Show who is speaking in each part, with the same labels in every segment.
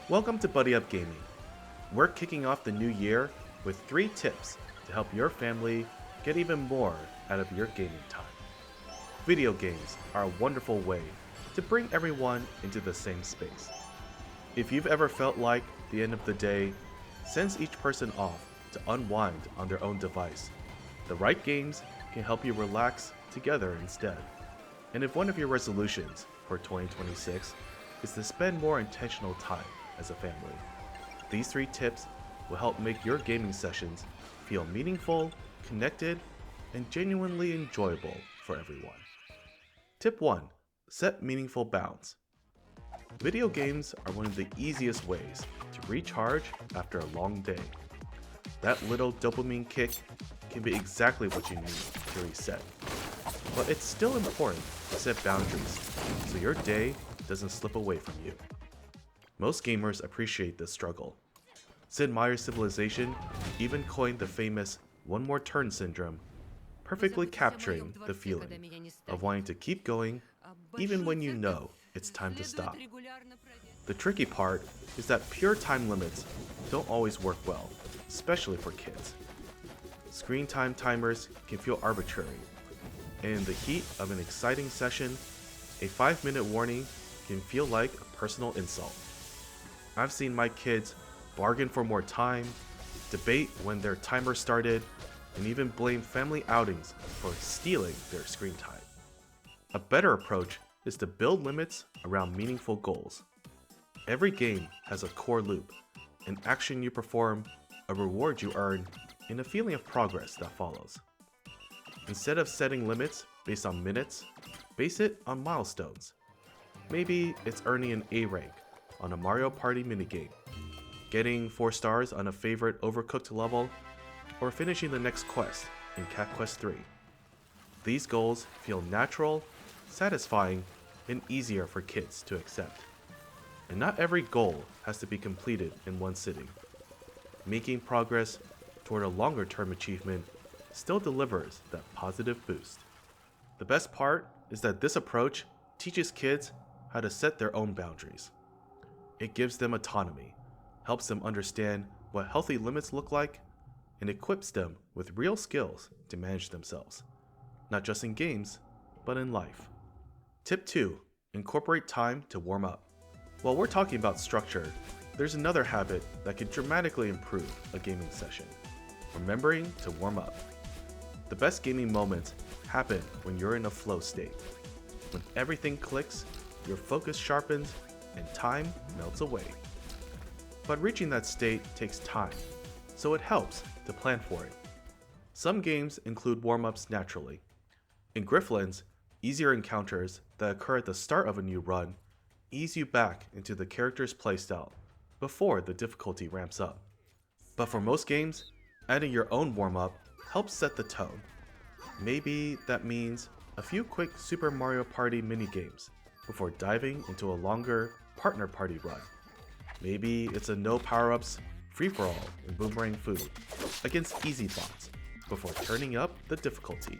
Speaker 1: Welcome to Buddy Up Gaming. We're kicking off the new year with 3 tips to help your family get even more out of your gaming time. Video games are a wonderful way to bring everyone into the same space. If you've ever felt like the end of the day sends each person off to unwind on their own device, the right games can help you relax together instead. And if one of your resolutions for 2026 is to spend more intentional time as a family, these 3 tips will help make your gaming sessions feel meaningful, connected, and genuinely enjoyable for everyone. Tip 1. Set meaningful bounds. Video games are one of the easiest ways to recharge after a long day. That little dopamine kick can be exactly what you need to reset. But it's still important to set boundaries so your day doesn't slip away from you. Most gamers appreciate this struggle. Sid Meier's Civilization even coined the famous one more turn syndrome, perfectly capturing the feeling of wanting to keep going even when you know it's time to stop. The tricky part is that pure time limits don't always work well, especially for kids. Screen time timers can feel arbitrary, and in the heat of an exciting session, a 5-minute warning can feel like a personal insult. I've seen my kids bargain for more time, debate when their timer started, and even blame family outings for stealing their screen time. A better approach is to build limits around meaningful goals. Every game has a core loop, an action you perform, a reward you earn, and a feeling of progress that follows. Instead of setting limits based on minutes, base it on milestones. Maybe it's earning an A rank on a Mario Party minigame, getting 4 stars on a favorite Overcooked level, or finishing the next quest in Cat Quest 3. These goals feel natural, satisfying, and easier for kids to accept. And not every goal has to be completed in one sitting. Making progress toward a longer-term achievement still delivers that positive boost. The best part is that this approach teaches kids how to set their own boundaries. It gives them autonomy, helps them understand what healthy limits look like, and equips them with real skills to manage themselves, not just in games, but in life. Tip 2. Incorporate time to warm up. While we're talking about structure, there's another habit that can dramatically improve a gaming session: remembering to warm up. The best gaming moments happen when you're in a flow state. When everything clicks, your focus sharpens, and time melts away. But reaching that state takes time, so it helps to plan for it. Some games include warm-ups naturally. In Griftlands, easier encounters that occur at the start of a new run ease you back into the character's playstyle before the difficulty ramps up. But for most games, adding your own warm-up helps set the tone. Maybe that means a few quick Super Mario Party minigames before diving into a longer partner party run. Maybe it's a no power-ups free-for-all in Boomerang Food against easy bots before turning up the difficulty.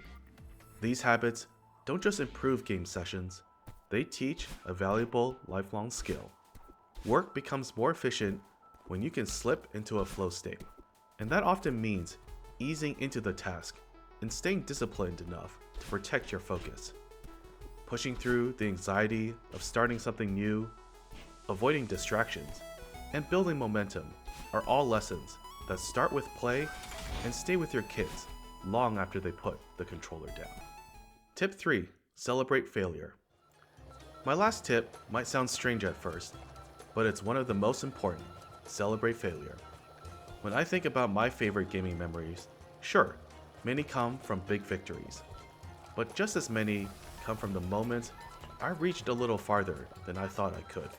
Speaker 1: These habits don't just improve game sessions, they teach a valuable lifelong skill. Work becomes more efficient when you can slip into a flow state, and that often means easing into the task and staying disciplined enough to protect your focus. Pushing through the anxiety of starting something new, avoiding distractions, and building momentum are all lessons that start with play and stay with your kids long after they put the controller down. Tip 3. Celebrate failure. My last tip might sound strange at first, but it's one of the most important: celebrate failure. When I think about my favorite gaming memories, sure, many come from big victories, but just as many come from the moments I reached a little farther than I thought I could.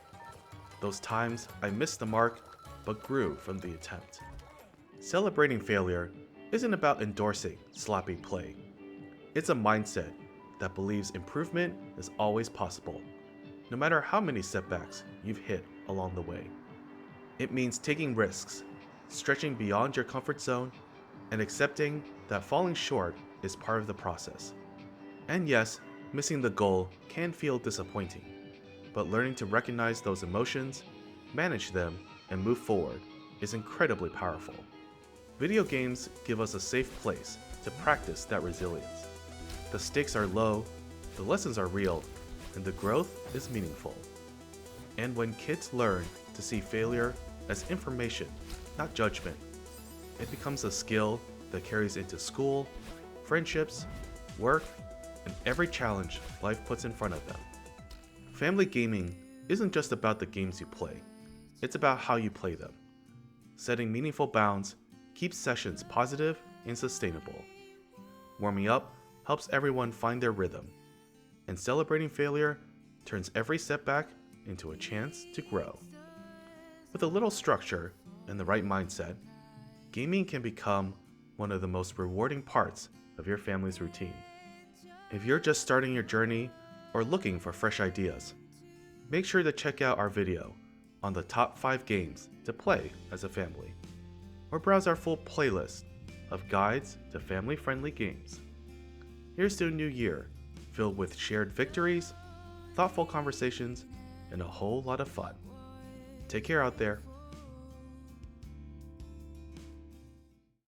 Speaker 1: Those times I missed the mark but grew from the attempt. Celebrating failure isn't about endorsing sloppy play. It's a mindset that believes improvement is always possible, no matter how many setbacks you've hit along the way. It means taking risks, stretching beyond your comfort zone, and accepting that falling short is part of the process. And yes, Missing the goal can feel disappointing, but learning to recognize those emotions, manage them, and move forward is incredibly powerful. Video games give us a safe place to practice that resilience. The stakes are low, the lessons are real, and the growth is meaningful. And when kids learn to see failure as information, not judgment, it becomes a skill that carries into school, friendships, work, and every challenge life puts in front of them. Family gaming isn't just about the games you play, it's about how you play them. Setting meaningful bounds keeps sessions positive and sustainable. Warming up helps everyone find their rhythm, and celebrating failure turns every setback into a chance to grow. With a little structure and the right mindset, gaming can become one of the most rewarding parts of your family's routine. If you're just starting your journey or looking for fresh ideas, make sure to check out our video on the top 5 games to play as a family, or browse our full playlist of guides to family-friendly games. Here's to a new year filled with shared victories, thoughtful conversations, and a whole lot of fun. Take care out there.